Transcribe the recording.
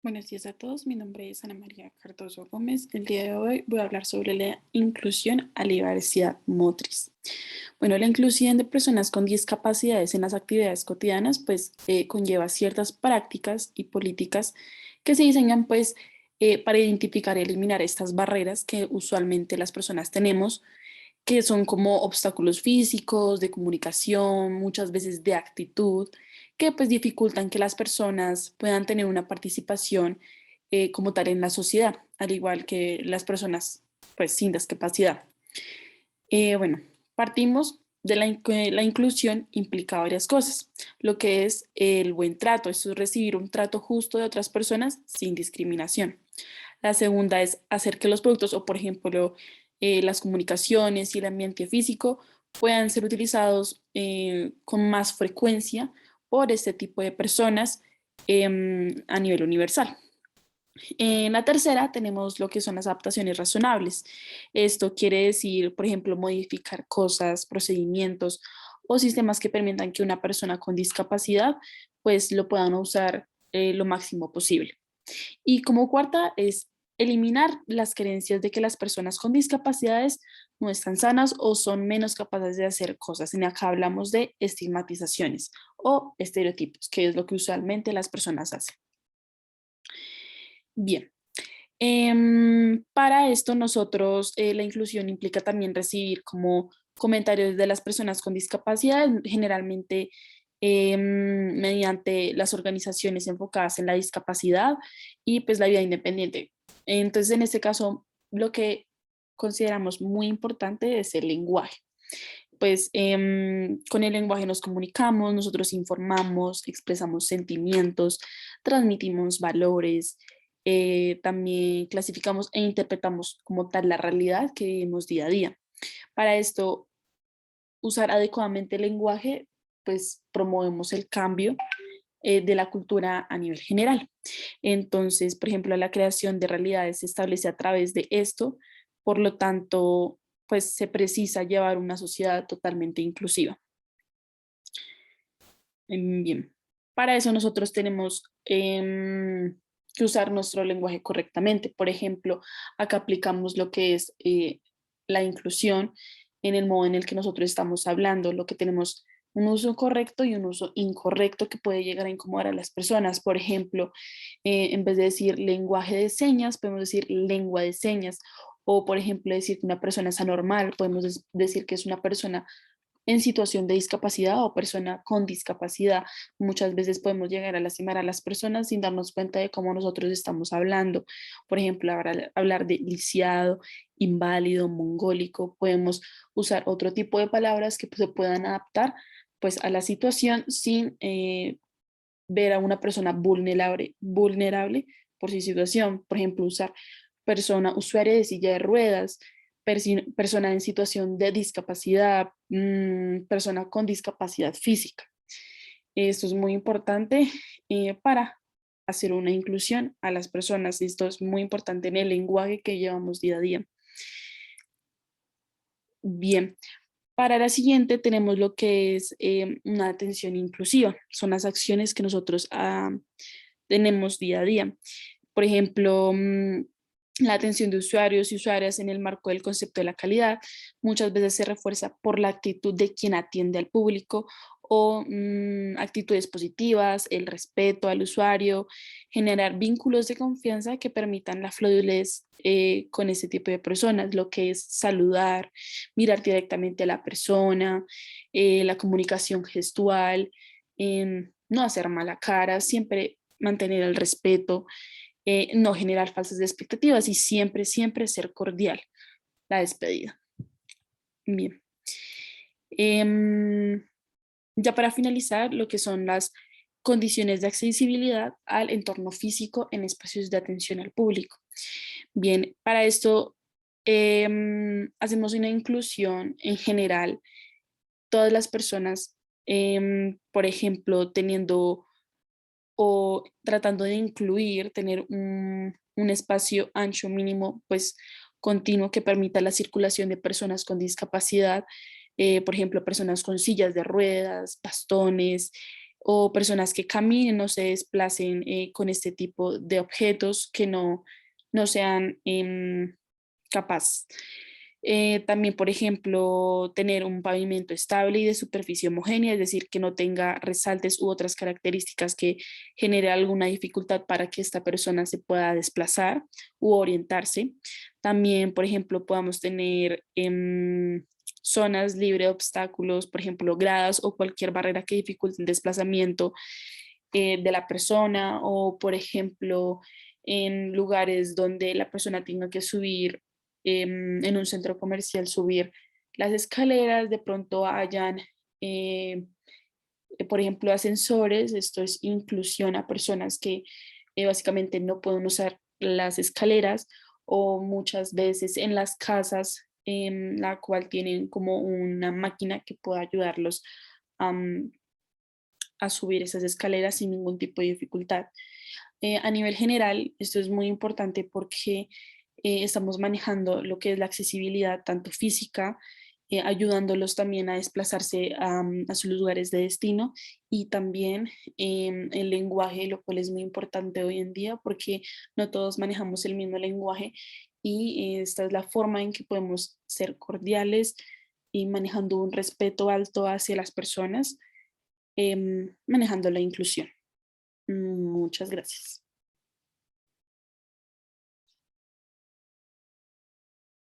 Buenos días a todos, mi nombre es Ana María Cardoso Gómez. El día de hoy voy a hablar sobre la inclusión a la diversidad motriz. Bueno, la inclusión de personas con discapacidades en las actividades cotidianas conlleva ciertas prácticas y políticas que se diseñan para identificar y eliminar estas barreras que usualmente las personas tenemos, que son como obstáculos físicos, de comunicación, muchas veces de actitud, que pues dificultan que las personas puedan tener una participación como tal en la sociedad, al igual que las personas pues sin discapacidad. Bueno, partimos de que la inclusión implica varias cosas, lo que es el buen trato, esto es recibir un trato justo de otras personas sin discriminación. La segunda es hacer que los productos o, por ejemplo, las comunicaciones y el ambiente físico puedan ser utilizados con más frecuencia por este tipo de personas a nivel universal. En la tercera tenemos lo que son las adaptaciones razonables. Esto quiere decir, por ejemplo, modificar cosas, procedimientos o sistemas que permitan que una persona con discapacidad pues lo puedan usar lo máximo posible. Y como cuarta es eliminar las creencias de que las personas con discapacidades no están sanas o son menos capaces de hacer cosas. En acá hablamos de estigmatizaciones o estereotipos, que es lo que usualmente las personas hacen. Bien, para esto nosotros, la inclusión implica también recibir como comentarios de las personas con discapacidad, generalmente mediante las organizaciones enfocadas en la discapacidad y pues la vida independiente. Entonces, en este caso, lo que consideramos muy importante es el lenguaje. Con el lenguaje nos comunicamos, nosotros informamos, expresamos sentimientos, transmitimos valores, también clasificamos e interpretamos como tal la realidad que vivimos día a día. Para esto, usar adecuadamente el lenguaje, pues promovemos el cambio de la cultura a nivel general. Entonces, por ejemplo, la creación de realidades se establece a través de esto, por lo tanto, pues se precisa llevar una sociedad totalmente inclusiva. Bien, para eso nosotros tenemos que usar nuestro lenguaje correctamente. Por ejemplo, acá aplicamos lo que es la inclusión en el modo en el que nosotros estamos hablando, lo que tenemos un uso correcto y un uso incorrecto que puede llegar a incomodar a las personas. Por ejemplo, en vez de decir lenguaje de señas, podemos decir lengua de señas. O, por ejemplo, decir que una persona es anormal, podemos decir que es una persona en situación de discapacidad o persona con discapacidad. Muchas veces podemos llegar a lastimar a las personas sin darnos cuenta de cómo nosotros estamos hablando. Por ejemplo, hablar de lisiado, inválido, mongólico. Podemos usar otro tipo de palabras que se puedan adaptar pues a la situación sin ver a una persona vulnerable por su situación. Por ejemplo, usar persona usuaria de silla de ruedas, persona en situación de discapacidad, persona con discapacidad física. Esto es muy importante para hacer una inclusión a las personas. Esto es muy importante en el lenguaje que llevamos día a día. Bien, para la siguiente tenemos lo que es una atención inclusiva. Son las acciones que nosotros tenemos día a día. Por ejemplo, la atención de usuarios y usuarias en el marco del concepto de la calidad muchas veces se refuerza por la actitud de quien atiende al público o actitudes positivas, el respeto al usuario, generar vínculos de confianza que permitan la fluidez con ese tipo de personas, lo que es saludar, mirar directamente a la persona, la comunicación gestual, no hacer mala cara, siempre mantener el respeto, no generar falsas expectativas y siempre, siempre ser cordial. La despedida. Bien. Em, ya para finalizar, lo que son las condiciones de accesibilidad al entorno físico en espacios de atención al público. Bien, para esto hacemos una inclusión en general, todas las personas, por ejemplo, teniendo o tratando de incluir, tener un espacio ancho mínimo, pues continuo que permita la circulación de personas con discapacidad, por ejemplo, personas con sillas de ruedas, bastones o personas que caminen o se desplacen con este tipo de objetos que no sean capaces. También, por ejemplo, tener un pavimento estable y de superficie homogénea, es decir, que no tenga resaltes u otras características que genere alguna dificultad para que esta persona se pueda desplazar u orientarse. También, por ejemplo, podamos tener zonas libres de obstáculos, por ejemplo, gradas o cualquier barrera que dificulte el desplazamiento de la persona, o por ejemplo, en lugares donde la persona tenga que subir en un centro comercial, subir las escaleras, de pronto hayan, eh, por ejemplo, ascensores. Esto es inclusión a personas que básicamente no pueden usar las escaleras, o muchas veces en las casas, en la cual tienen como una máquina que pueda ayudarlos am, a subir esas escaleras sin ningún tipo de dificultad. A nivel general, esto es muy importante porque estamos manejando lo que es la accesibilidad tanto física, ayudándolos también a desplazarse a sus lugares de destino, y también el lenguaje, lo cual es muy importante hoy en día porque no todos manejamos el mismo lenguaje, y esta es la forma en que podemos ser cordiales y manejando un respeto alto hacia las personas, manejando la inclusión. Muchas gracias.